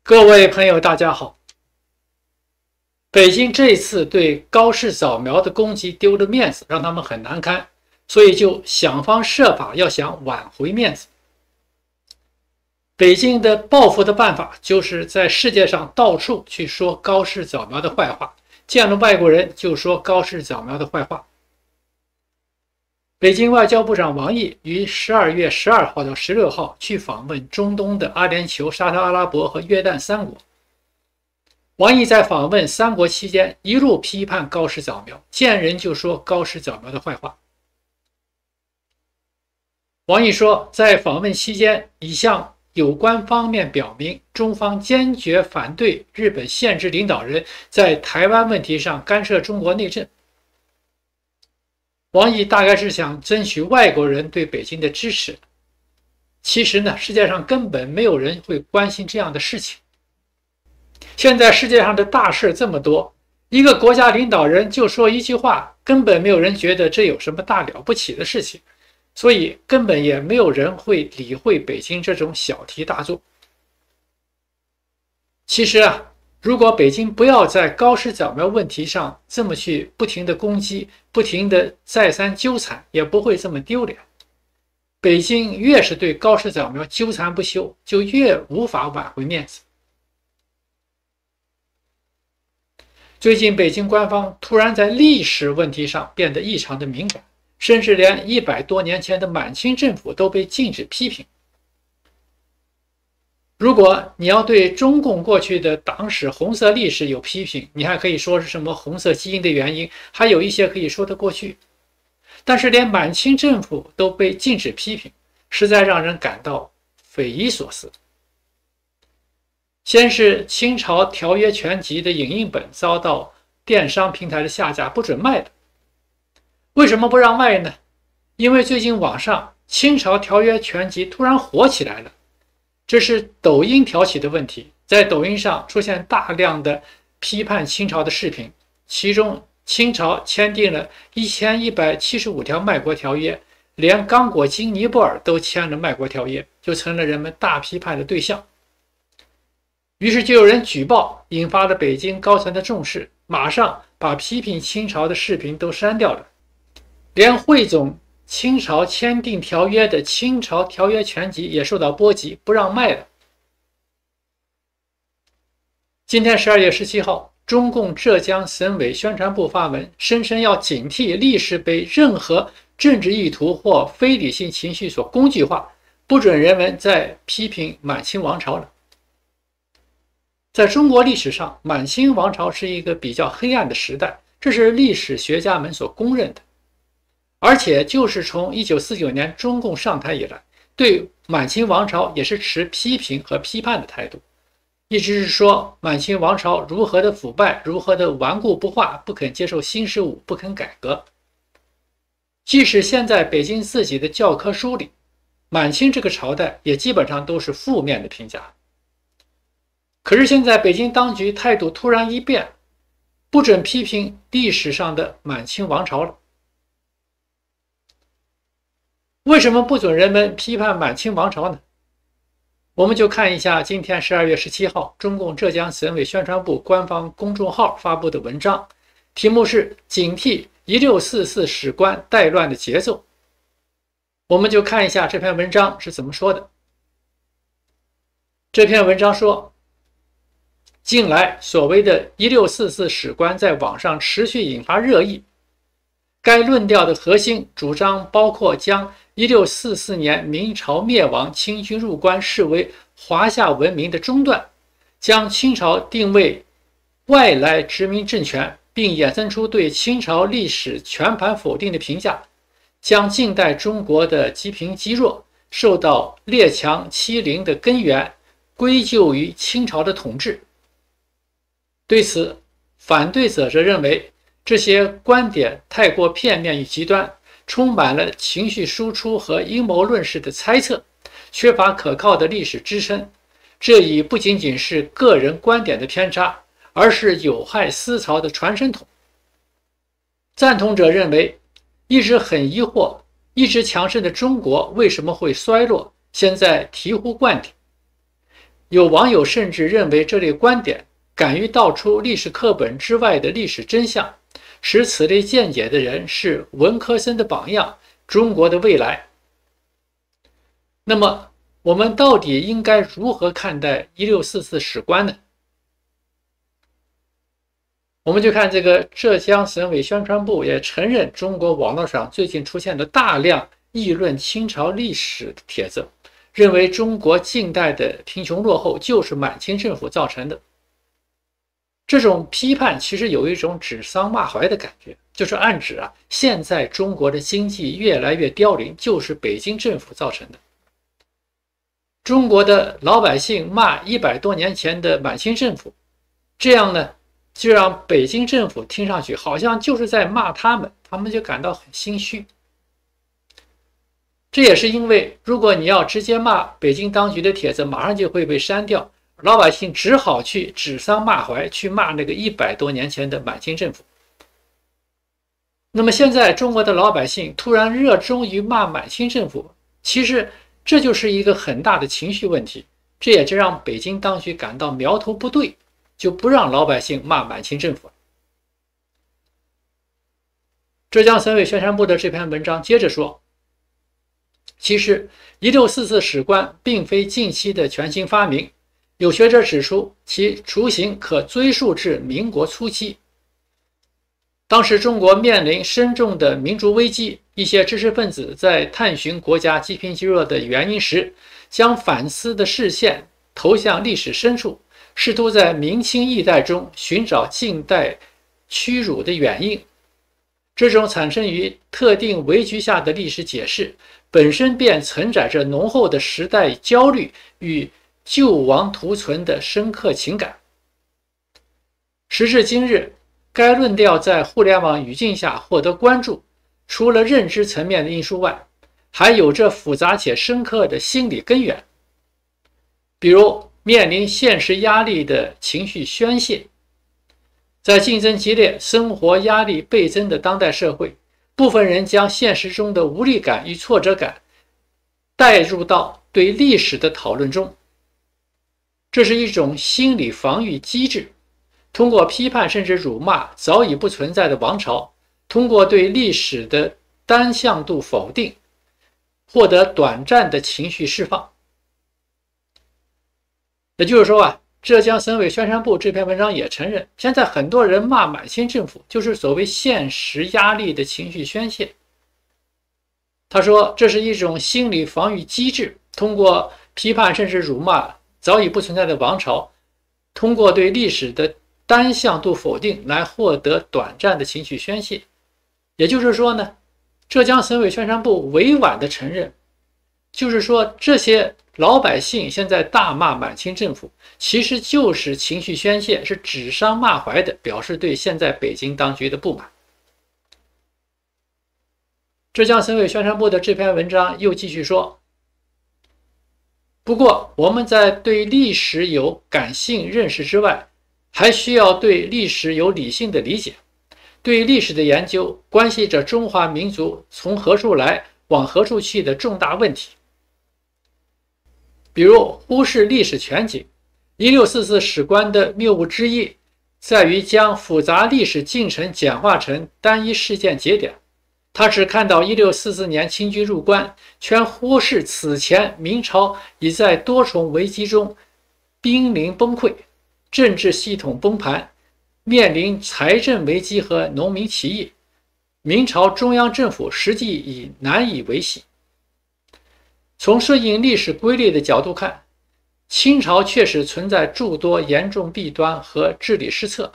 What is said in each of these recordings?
各位朋友，大家好。北京这次对高市早苗的攻击丢了面子，让他们很难堪，所以就想方设法要想挽回面子。北京的报复的办法就是在世界上到处去说高市早苗的坏话，见了外国人就说高市早苗的坏话。北京外交部长王毅于12月12号到16号去访问中东的阿联酋、沙特阿拉伯和约旦三国。王毅在访问三国期间一路批判高市早苗，见人就说高市早苗的坏话。王毅说，在访问期间已向有关方面表明，中方坚决反对日本现职领导人在台湾问题上干涉中国内政。王毅大概是想争取外国人对北京的支持。其实呢，世界上根本没有人会关心这样的事情。现在世界上的大事这么多，一个国家领导人就说一句话，根本没有人觉得这有什么大了不起的事情，所以根本也没有人会理会北京这种小题大做。其实如果北京不要在高市早苗问题上这么去不停的攻击，不停的再三纠缠，也不会这么丢脸。北京越是对高市早苗纠缠不休，就越无法挽回面子。最近北京官方突然在历史问题上变得异常的敏感，甚至连100多年前的满清政府都被禁止批评。如果你要对中共过去的党史红色历史有批评，你还可以说是什么红色基因的原因，还有一些可以说得过去。但是连满清政府都被禁止批评，实在让人感到匪夷所思。先是清朝条约全集的影印本遭到电商平台的下架，不准卖的。为什么不让卖呢？因为最近网上清朝条约全集突然火起来了，这是抖音挑起的问题。在抖音上出现大量的批判清朝的视频，其中清朝签订了1175条卖国条约，连刚果金、尼泊尔都签了卖国条约，就成了人们大批判的对象。于是就有人举报，引发了北京高层的重视，马上把批评清朝的视频都删掉了，连汇总清朝签订条约的清朝条约全集也受到波及，不让卖了。今天12月17号，中共浙江省委宣传部发文，声称要警惕历史被任何政治意图或非理性情绪所工具化，不准人们再批评满清王朝了。在中国历史上，满清王朝是一个比较黑暗的时代，这是历史学家们所公认的。而且就是从1949年中共上台以来，对满清王朝也是持批评和批判的态度，一直是说满清王朝如何的腐败，如何的顽固不化，不肯接受新事物，不肯改革。即使现在北京自己的教科书里，满清这个朝代也基本上都是负面的评价。可是现在北京当局态度突然一变，不准批评历史上的满清王朝了。为什么不准人们批判满清王朝呢？我们就看一下今天12月17号中共浙江省委宣传部官方公众号发布的文章，题目是警惕1644史观带乱的节奏。我们就看一下这篇文章是怎么说的。这篇文章说，近来所谓的1644史观在网上持续引发热议，该论调的核心主张包括将1644年明朝灭亡、清军入关视为华夏文明的中断，将清朝定位外来殖民政权，并衍生出对清朝历史全盘否定的评价，将近代中国的积贫积弱受到列强欺凌的根源归咎于清朝的统治。对此，反对者则认为这些观点太过片面与极端，充满了情绪输出和阴谋论式的猜测，缺乏可靠的历史支撑。这已不仅仅是个人观点的偏差，而是有害思潮的传声筒。赞同者认为，一直很疑惑，一直强盛的中国为什么会衰落，现在醍醐灌顶。有网友甚至认为这类观点敢于道出历史课本之外的历史真相，使此类见解的人是文科生的榜样，中国的未来。那么，我们到底应该如何看待1644史观呢？我们就看这个浙江省委宣传部也承认，中国网络上最近出现了大量议论清朝历史的帖子，认为中国近代的贫穷落后就是满清政府造成的。这种批判其实有一种指桑骂槐的感觉，就是暗指现在中国的经济越来越凋零，就是北京政府造成的。中国的老百姓骂100多年前的满清政府，这样呢，就让北京政府听上去好像就是在骂他们，他们就感到很心虚。这也是因为，如果你要直接骂北京当局的帖子，马上就会被删掉，老百姓只好去指桑骂槐，去骂那个100多年前的满清政府。那么现在中国的老百姓突然热衷于骂满清政府，其实这就是一个很大的情绪问题，这也就让北京当局感到苗头不对，就不让老百姓骂满清政府。浙江省委宣传部的这篇文章接着说，其实1644史观并非近期的全新发明，有学者指出其雏形可追溯至民国初期。当时中国面临深重的民族危机，一些知识分子在探寻国家积贫积弱的原因时，将反思的视线投向历史深处，试图在明清易代中寻找近代屈辱的原因。这种产生于特定危局下的历史解释，本身便承载着浓厚的时代焦虑与救亡图存的深刻情感。时至今日，该论调在互联网语境下获得关注，除了认知层面的因素外，还有着复杂且深刻的心理根源。比如，面临现实压力的情绪宣泄。在竞争激烈、生活压力倍增的当代社会，部分人将现实中的无力感与挫折感带入到对历史的讨论中。这是一种心理防御机制，通过批判甚至辱骂早已不存在的王朝，通过对历史的单向度否定，获得短暂的情绪释放。也就是说浙江省委宣传部这篇文章也承认，现在很多人骂满清政府就是所谓现实压力的情绪宣泄。他说，这是一种心理防御机制，通过批判甚至辱骂早已不存在的王朝，通过对历史的单向度否定来获得短暂的情绪宣泄。也就是说呢，浙江省委宣传部委婉地承认，就是说这些老百姓现在大骂满清政府，其实就是情绪宣泄，是指桑骂槐的表示对现在北京当局的不满。浙江省委宣传部的这篇文章又继续说，不过我们在对历史有感性认识之外，还需要对历史有理性的理解。对历史的研究关系着中华民族从何处来往何处去的重大问题。比如忽视历史全景，1644史观的谬误之一在于将复杂历史进程简化成单一事件节点。他只看到1644年清军入关，却忽视此前明朝已在多重危机中濒临崩溃，政治系统崩盘，面临财政危机和农民起义，明朝中央政府实际已难以维系。从顺应历史规律的角度看，清朝确实存在诸多严重弊端和治理失策，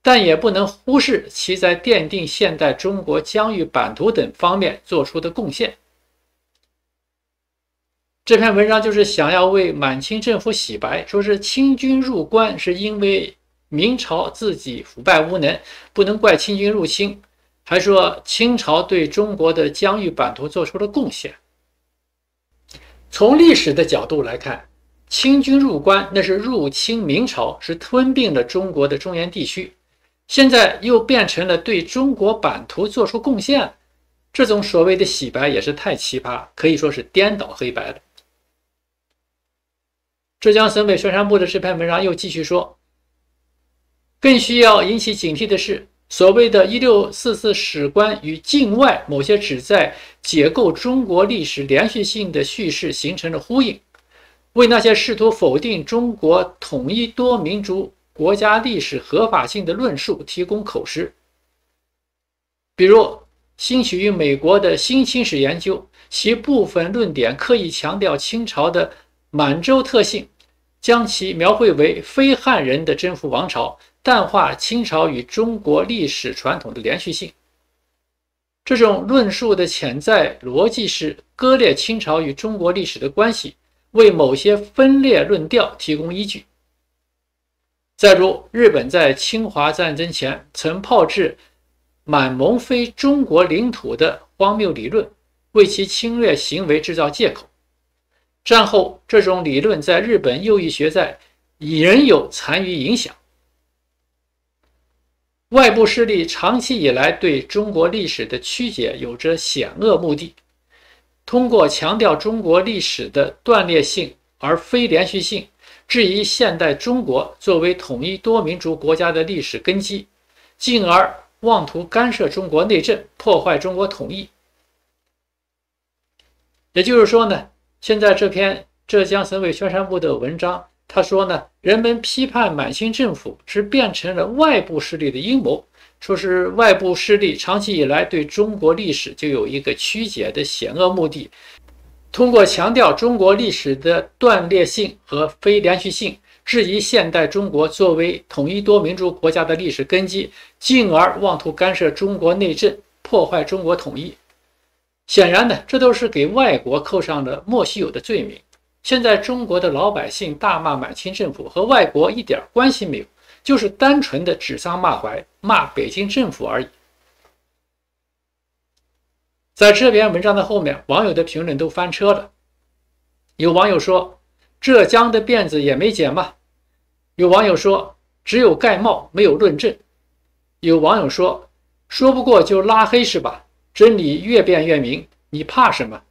但也不能忽视其在奠定现代中国疆域版图等方面做出的贡献。这篇文章就是想要为满清政府洗白，说是清军入关是因为明朝自己腐败无能，不能怪清军入侵，还说清朝对中国的疆域版图做出了贡献。从历史的角度来看，清军入关那是入侵明朝，是吞并了中国的中原地区，现在又变成了对中国版图做出贡献，这种所谓的洗白也是太奇葩，可以说是颠倒黑白了。浙江省委宣传部的这篇文章又继续说，更需要引起警惕的是，所谓的1644史观与境外某些旨在解构中国历史连续性的叙事形成了呼应，为那些试图否定中国统一多民族国家历史合法性的论述提供口实。比如兴起于美国的新清史研究，其部分论点刻意强调清朝的满洲特性，将其描绘为非汉人的征服王朝，淡化清朝与中国历史传统的连续性。这种论述的潜在逻辑是割裂清朝与中国历史的关系，为某些分裂论调提供依据。再如，日本在侵华战争前曾炮制满蒙非中国领土的荒谬理论，为其侵略行为制造借口。战后，这种理论在日本右翼学在仍有残余影响。外部势力长期以来对中国历史的曲解有着险恶目的，通过强调中国历史的断裂性而非连续性，质疑现代中国作为统一多民族国家的历史根基，进而妄图干涉中国内政，破坏中国统一。也就是说呢，现在这篇浙江省委宣传部的文章，他说呢，人们批判满清政府是变成了外部势力的阴谋，说是外部势力长期以来对中国历史就有一个曲解的险恶目的，通过强调中国历史的断裂性和非连续性，质疑现代中国作为统一多民族国家的历史根基，进而妄图干涉中国内政，破坏中国统一。显然呢，这都是给外国扣上了莫须有的罪名。现在中国的老百姓大骂满清政府和外国一点关系没有，就是单纯的指桑骂槐，骂北京政府而已。在这篇文章的后面，网友的评论都翻车了。有网友说，浙江的辫子也没剪嘛。有网友说，只有盖帽没有论证。有网友说，说不过就拉黑是吧？真理越辩越明，你怕什么？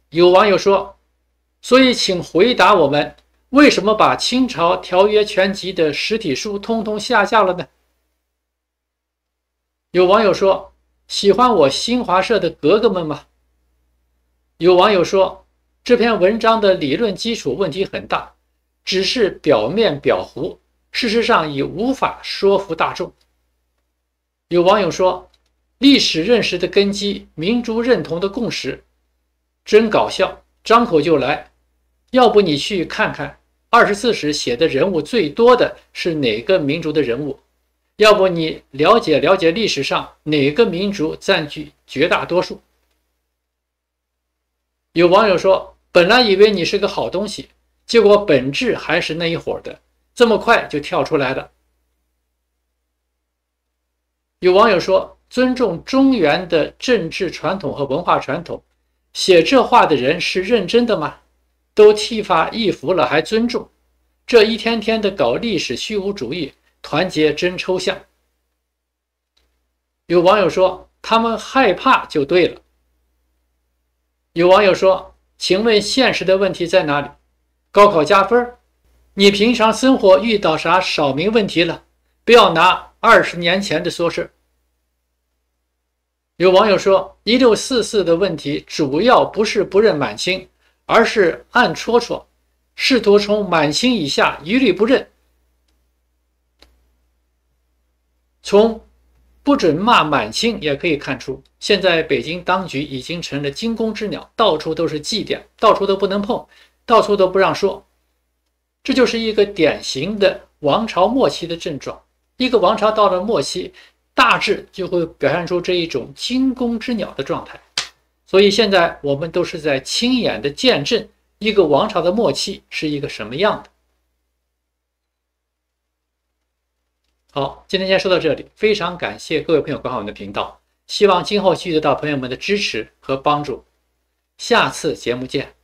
有网友说，所以请回答我们，为什么把清朝条约全集的实体书通通下架了呢？有网友说，喜欢我新华社的格格们吗？有网友说，这篇文章的理论基础问题很大，只是表面表糊，事实上已无法说服大众。有网友说，历史认识的根基，民族认同的共识，真搞笑，张口就来。要不你去看看24史写的人物最多的是哪个民族的人物，要不你了解了解历史上哪个民族占据绝大多数。有网友说，本来以为你是个好东西，结果本质还是那一伙的，这么快就跳出来了。有网友说，尊重中原的政治传统和文化传统，写这话的人是认真的吗？都剃发易服了还尊重，这一天天的搞历史虚无主义，团结真抽象。有网友说，他们害怕就对了。有网友说，请问现实的问题在哪里？高考加分？你平常生活遇到啥扰民问题了？不要拿20年前的说事。有网友说，1644的问题主要不是不认满清，而是暗戳戳，试图从满清以下一律不认。从不准骂满清也可以看出，现在北京当局已经成了惊弓之鸟，到处都是祭奠，到处都不能碰，到处都不让说。这就是一个典型的王朝末期的症状。一个王朝到了末期，大致就会表现出这一种惊弓之鸟的状态。所以现在我们都是在亲眼的见证一个王朝的末期是一个什么样的。好，今天先说到这里，非常感谢各位朋友观看我们的频道，希望今后继续得到朋友们的支持和帮助。下次节目见。